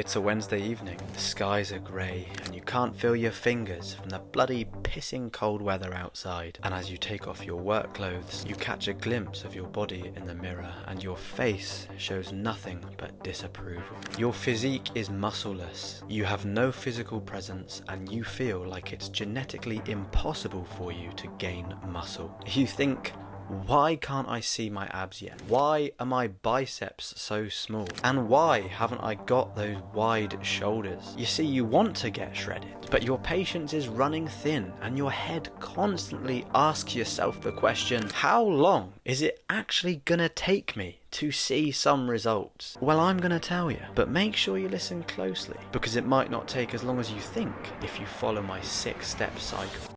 It's a Wednesday evening, the skies are grey, and you can't feel your fingers from the bloody pissing cold weather outside. And as you take off your work clothes, you catch a glimpse of your body in the mirror, and your face shows nothing but disapproval. Your physique is muscleless, you have no physical presence, and you feel like it's genetically impossible for you to gain muscle. You think, why can't I see my abs yet? Why are my biceps so small? And why haven't I got those wide shoulders? You see, you want to get shredded, but your patience is running thin, and your head constantly asks yourself the question, how long is it actually gonna take me to see some results? Well, I'm gonna tell you, but make sure you listen closely, because it might not take as long as you think if you follow my 6-step cycle.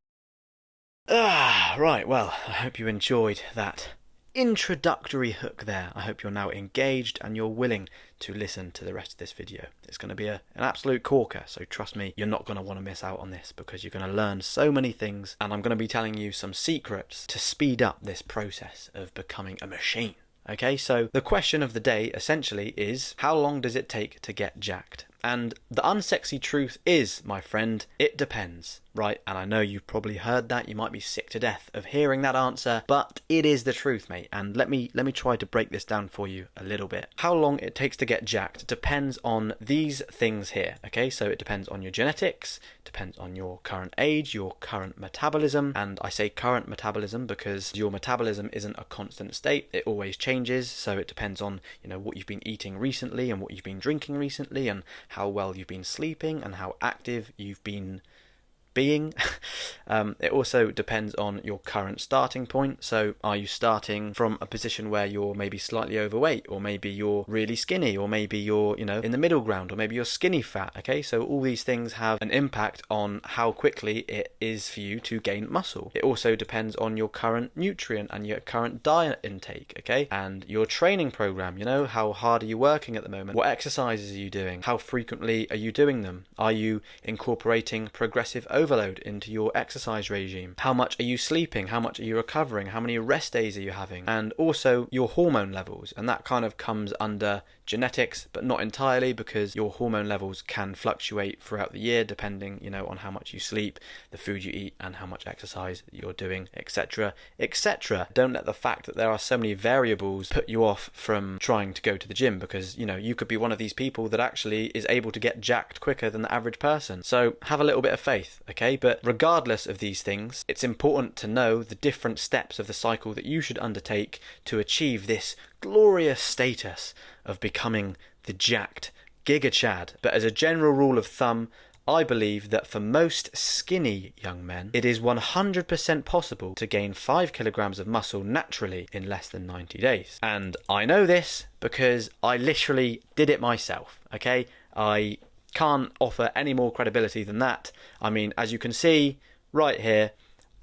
Right, well, I hope you enjoyed that introductory hook there. I hope you're now engaged and you're willing to listen to the rest of this video. It's going to be an absolute corker, so trust me, you're not going to want to miss out on this, because you're going to learn so many things, and I'm going to be telling you some secrets to speed up this process of becoming a machine. Okay, so the question of the day essentially is, how long does it take to get jacked? And the unsexy truth is, my friend, it depends, right? And I know you've probably heard that, you might be sick to death of hearing that answer, but it is the truth, mate. And let me try to break this down for you a little bit. How long it takes to get jacked depends on these things here, okay? So it depends on your genetics, depends on your current age, your current metabolism. And I say current metabolism because your metabolism isn't a constant state, it always changes. So it depends on, what you've been eating recently and what you've been drinking recently, and how well you've been sleeping and how active you've been being. It also depends on your current starting point. So are you starting from a position where you're maybe slightly overweight, or maybe you're really skinny, or maybe you're in the middle ground, or maybe you're skinny fat? Okay, so all these things have an impact on how quickly it is for you to gain muscle. It also depends on your current nutrient and your current diet intake, okay, and your training program. How hard are you working at the moment? What exercises are you doing? How frequently are you doing them? Are you incorporating progressive overload into your exercise regime? How much are you sleeping? How much are you recovering? How many rest days are you having? And also your hormone levels, and that kind of comes under genetics, but not entirely, because your hormone levels can fluctuate throughout the year depending on how much you sleep, the food you eat, and how much exercise you're doing, etc, etc. Don't let the fact that there are so many variables put you off from trying to go to the gym, because you could be one of these people that actually is able to get jacked quicker than the average person. So have a little bit of faith, okay? But regardless of these things, it's important to know the different steps of the cycle that you should undertake to achieve this glorious status of becoming the jacked Giga Chad. But as a general rule of thumb, I believe that for most skinny young men, it is 100% possible to gain 5 kilograms of muscle naturally in less than 90 days. And I know this because I literally did it myself, okay? I can't offer any more credibility than that. I mean, as you can see right here,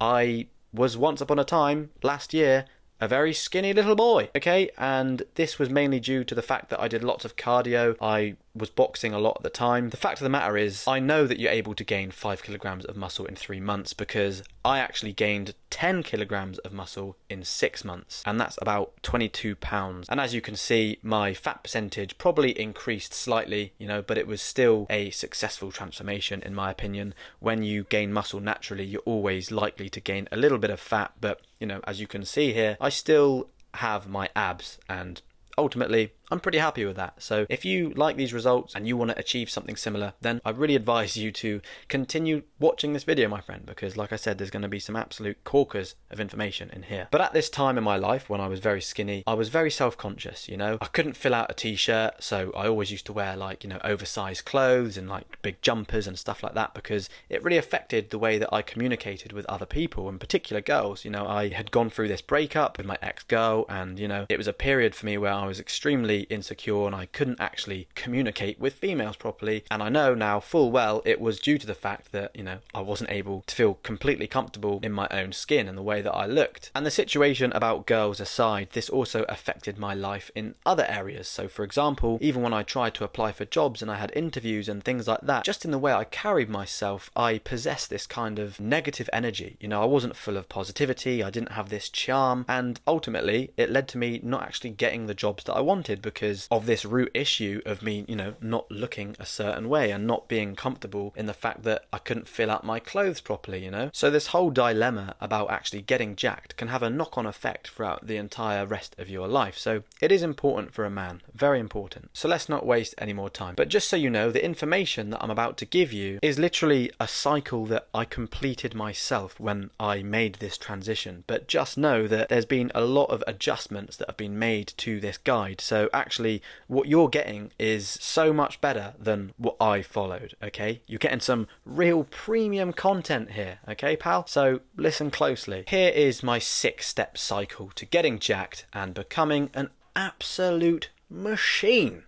I was once upon a time, last year, a very skinny little boy, okay? And this was mainly due to the fact that I did lots of cardio. I was boxing a lot at the time. The fact of the matter is, I know that you're able to gain 5 kilograms of muscle in 3 months, because I actually gained 10 kilograms of muscle in 6 months, and that's about 22 pounds. And as you can see, my fat percentage probably increased slightly, but it was still a successful transformation in my opinion. When you gain muscle naturally, you're always likely to gain a little bit of fat, but as you can see here, I still have my abs, and ultimately I'm pretty happy with that. So if you like these results and you want to achieve something similar, then I really advise you to continue watching this video, my friend, because like I said, there's going to be some absolute corkers of information in here. But at this time in my life, when I was very skinny, I was very self-conscious, I couldn't fill out a t-shirt, so I always used to wear oversized clothes and big jumpers and stuff like that, because it really affected the way that I communicated with other people, in particular girls. I had gone through this breakup with my ex-girl, and it was a period for me where I was extremely insecure and I couldn't actually communicate with females properly. And I know now full well it was due to the fact that I wasn't able to feel completely comfortable in my own skin and the way that I looked. And the situation about girls aside, this also affected my life in other areas. So for example, even when I tried to apply for jobs and I had interviews and things like that, just in the way I carried myself, I possessed this kind of negative energy. I wasn't full of positivity, I didn't have this charm, and ultimately it led to me not actually getting the jobs that I wanted, because of this root issue of me, not looking a certain way and not being comfortable in the fact that I couldn't fill out my clothes properly, So this whole dilemma about actually getting jacked can have a knock-on effect throughout the entire rest of your life. So it is important for a man, very important. So let's not waste any more time. But just so you know, the information that I'm about to give you is literally a cycle that I completed myself when I made this transition. But just know that there's been a lot of adjustments that have been made to this guide. So actually what you're getting is so much better than what I followed, okay? You're getting some real premium content here, okay, pal? So listen closely. Here is my 6-step cycle to getting jacked and becoming an absolute machine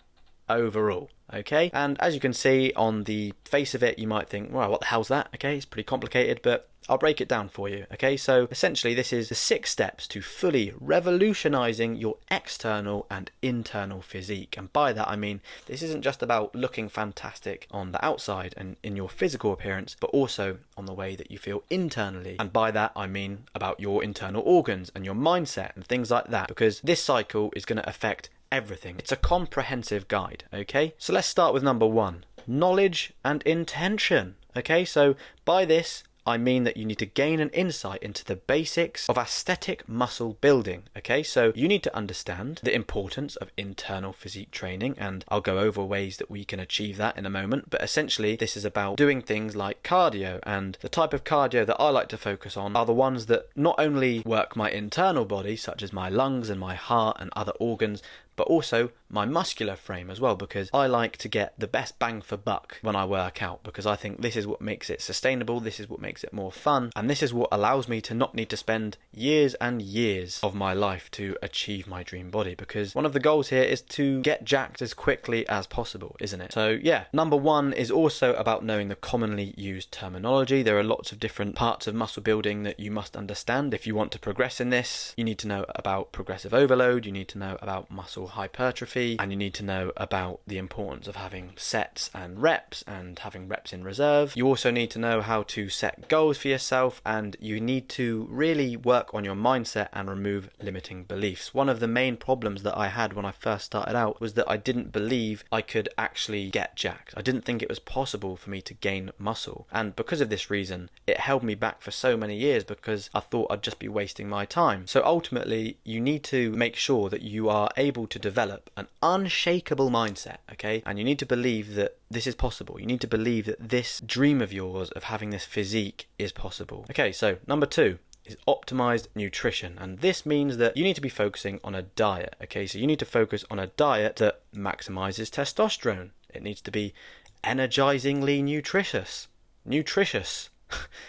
overall. Okay, and as you can see on the face of it, you might think, well, what the hell's that? Okay, it's pretty complicated, but I'll break it down for you. Okay, so essentially this is the 6 steps to fully revolutionizing your external and internal physique. And by that I mean this isn't just about looking fantastic on the outside and in your physical appearance, but also on the way that you feel internally. And by that I mean about your internal organs and your mindset and things like that, because this cycle is going to affect everything. It's a comprehensive guide, okay? So let's start with number 1, knowledge and intention. Okay, so by this I mean that you need to gain an insight into the basics of aesthetic muscle building. Okay, so you need to understand the importance of internal physique training, and I'll go over ways that we can achieve that in a moment. But essentially this is about doing things like cardio, and the type of cardio that I like to focus on are the ones that not only work my internal body, such as my lungs and my heart and other organs, but also my muscular frame as well, because I like to get the best bang for buck when I work out, because I think this is what makes it sustainable, this is what makes it more fun, and this is what allows me to not need to spend years and years of my life to achieve my dream body, because one of the goals here is to get jacked as quickly as possible, isn't it? So yeah, number 1 is also about knowing the commonly used terminology. There are lots of different parts of muscle building that you must understand if you want to progress in this. You need to know about progressive overload, you need to know about muscle hypertrophy, and you need to know about the importance of having sets and having reps in reserve. You also need to know how to set goals for yourself, and you need to really work on your mindset and remove limiting beliefs. One of the main problems that I had when I first started out was that I didn't believe I could actually get jacked. I didn't think it was possible for me to gain muscle, and because of this reason it held me back for so many years, because I thought I'd just be wasting my time. So ultimately you need to make sure that you are able to develop an unshakable mindset, okay? And you need to believe that this is possible. You need to believe that this dream of yours of having this physique is possible. Okay, so number 2 is optimized nutrition, and this means that you need to be focusing on a diet. Okay, so you need to focus on a diet that maximizes testosterone. It needs to be energizingly nutritious.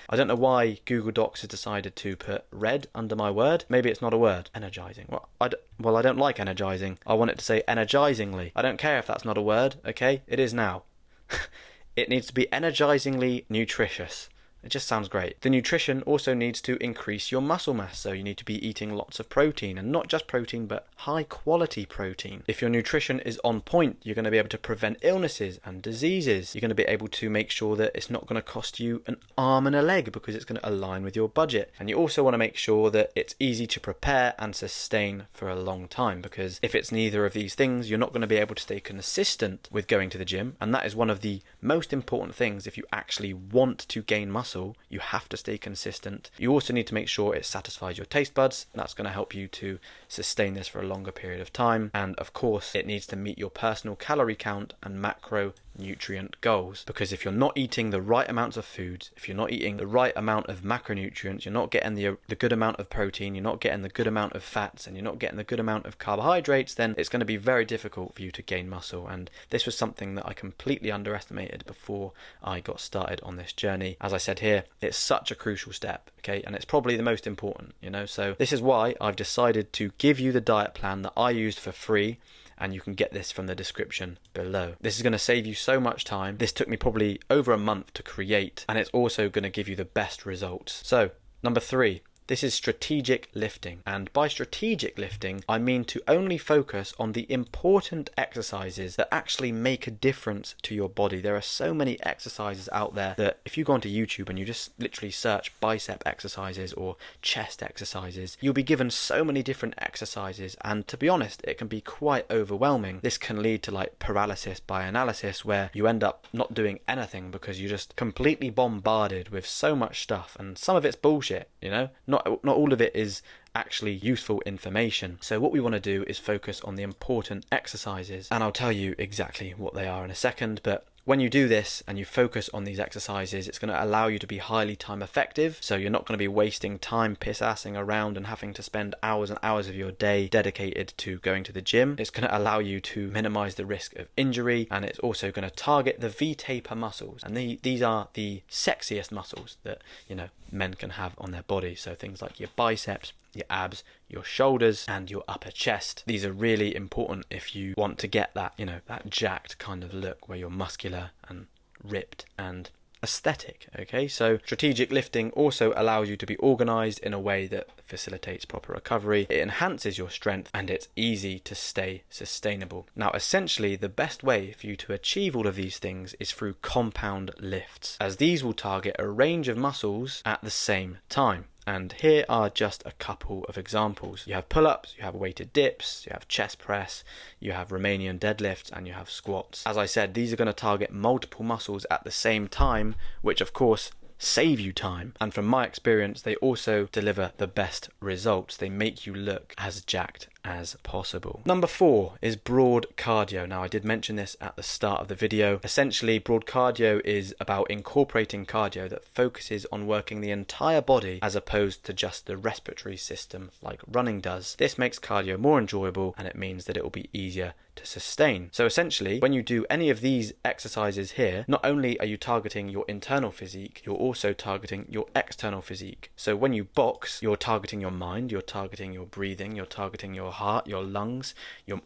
I don't know why Google Docs has decided to put red under my word. Maybe it's not a word. Energizing. Well, I don't like energizing. I want it to say energizingly. I don't care if that's not a word, okay? It is now. It needs to be energizingly nutritious. It just sounds great. The nutrition also needs to increase your muscle mass, so you need to be eating lots of protein, and not just protein, but high quality protein. If your nutrition is on point, you're going to be able to prevent illnesses and diseases. You're going to be able to make sure that it's not going to cost you an arm and a leg, because it's going to align with your budget. And you also want to make sure that it's easy to prepare and sustain for a long time, because if it's neither of these things, you're not going to be able to stay consistent with going to the gym. And that is one of the most important things. If you actually want to gain muscle, you have to stay consistent. You also need to make sure it satisfies your taste buds. That's going to help you to sustain this for a longer period of time. And of course, it needs to meet your personal calorie count and macronutrient goals, because if you're not eating the right amounts of foods, if you're not eating the right amount of macronutrients, you're not getting the good amount of protein, you're not getting the good amount of fats, and you're not getting the good amount of carbohydrates, then it's going to be very difficult for you to gain muscle. And this was something that I completely underestimated before I got started on this journey. As I said here, it's such a crucial step, okay, and it's probably the most important, so this is why I've decided to give you the diet plan that I used for free, and you can get this from the description below. This is going to save you so much time. This took me probably over a month to create, and it's also going to give you the best results. So number 3, This is strategic lifting, and by strategic lifting I mean to only focus on the important exercises that actually make a difference to your body. There are so many exercises out there that if you go onto YouTube and you just literally search bicep exercises or chest exercises, you'll be given so many different exercises, and to be honest, it can be quite overwhelming. This can lead to like paralysis by analysis, where you end up not doing anything because you're just completely bombarded with so much stuff, and some of it's bullshit, you know, not all of it is actually useful information. So what we want to do is focus on the important exercises, and I'll tell you exactly what they are in a second. But when you do this and you focus on these exercises, it's going to allow you to be highly time effective. So you're not going to be wasting time piss-assing around and having to spend hours and hours of your day dedicated to going to the gym. It's going to allow you to minimize the risk of injury, and it's also going to target the V-taper muscles. And these are the sexiest muscles that, you know, men can have on their body. So things like your biceps, your abs, your shoulders, and your upper chest. These are really important if you want to get that, you know, that jacked kind of look where you're muscular and ripped and aesthetic. Okay, so strategic lifting also allows you to be organized in a way that facilitates proper recovery. It enhances your strength, and it's easy to stay sustainable. Now, essentially, the best way for you to achieve all of these things is through compound lifts, as these will target a range of muscles at the same time. And here are just a couple of examples. You have pull-ups, you have weighted dips, you have chest press, you have Romanian deadlifts, and you have squats. As I said, these are going to target multiple muscles at the same time, which of course save you time. And from my experience, they also deliver the best results. They make you look as jacked as possible. Number 4 is broad cardio. Now, I did mention this at the start of the video. Essentially, broad cardio is about incorporating cardio that focuses on working the entire body as opposed to just the respiratory system like running does. This makes cardio more enjoyable, and it means that it will be easier to sustain. So essentially, when you do any of these exercises here, not only are you targeting your internal physique, you're also targeting your external physique. So when you box, you're targeting your mind, you're targeting your breathing, you're targeting your heart, your lungs,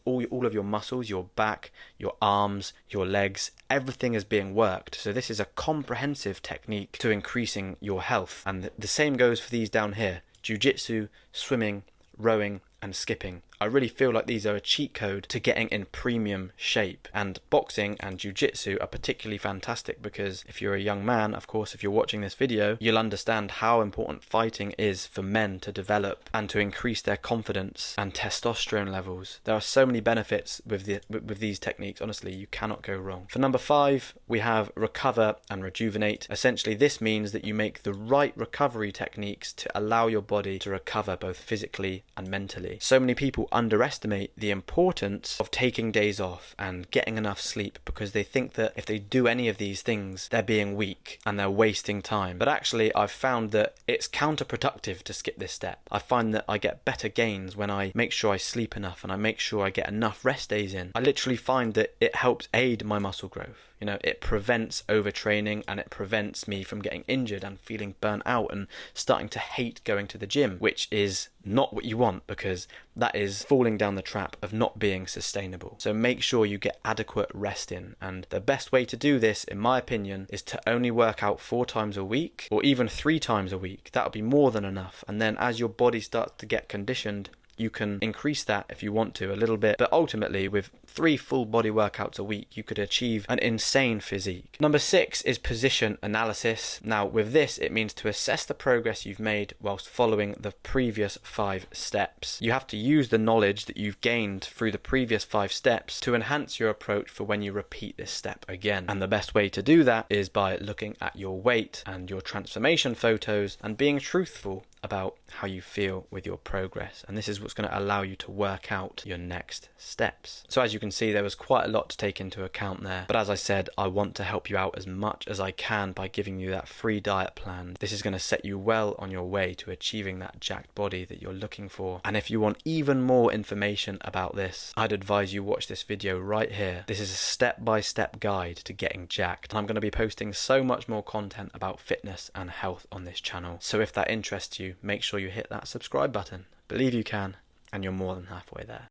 all of your muscles, your back, your arms, your legs, everything is being worked. So this is a comprehensive technique to increasing your health. And the same goes for these down here: jiu-jitsu, swimming, rowing, and skipping. I really feel like these are a cheat code to getting in premium shape, and boxing and jiu-jitsu are particularly fantastic because if you're a young man, of course, if you're watching this video, you'll understand how important fighting is for men to develop and to increase their confidence and testosterone levels. There are so many benefits with these techniques. Honestly, you cannot go wrong. For number 5, we have recover and rejuvenate. Essentially, this means that you make the right recovery techniques to allow your body to recover both physically and mentally. So many people underestimate the importance of taking days off and getting enough sleep because they think that if they do any of these things, they're being weak and they're wasting time. But actually, I've found that it's counterproductive to skip this step. I find that I get better gains when I make sure I sleep enough and I make sure I get enough rest days in. I literally find that it helps aid my muscle growth. You know, it prevents overtraining and it prevents me from getting injured and feeling burnt out and starting to hate going to the gym, which is not what you want because that is falling down the trap of not being sustainable. So make sure you get adequate rest in, and the best way to do this, in my opinion, is to only work out 4 times a week or even 3 times a week. That'll be more than enough, and then as your body starts to get conditioned, you can increase that if you want to a little bit, but ultimately with 3 full body workouts a week, you could achieve an insane physique. Number 6 is position analysis. Now with this, it means to assess the progress you've made whilst following the previous 5 steps. You have to use the knowledge that you've gained through the previous 5 steps to enhance your approach for when you repeat this step again. And the best way to do that is by looking at your weight and your transformation photos and being truthful about how you feel with your progress, and this is what's going to allow you to work out your next steps. So as you can see, there was quite a lot to take into account there, but as I said, I want to help you out as much as I can by giving you that free diet plan. This is going to set you well on your way to achieving that jacked body that you're looking for. And if you want even more information about this, I'd advise you watch this video right here. This is a step-by-step guide to getting jacked, and I'm going to be posting so much more content about fitness and health on this channel. So if that interests you, make sure you hit that subscribe button. Believe you can, and you're more than halfway there.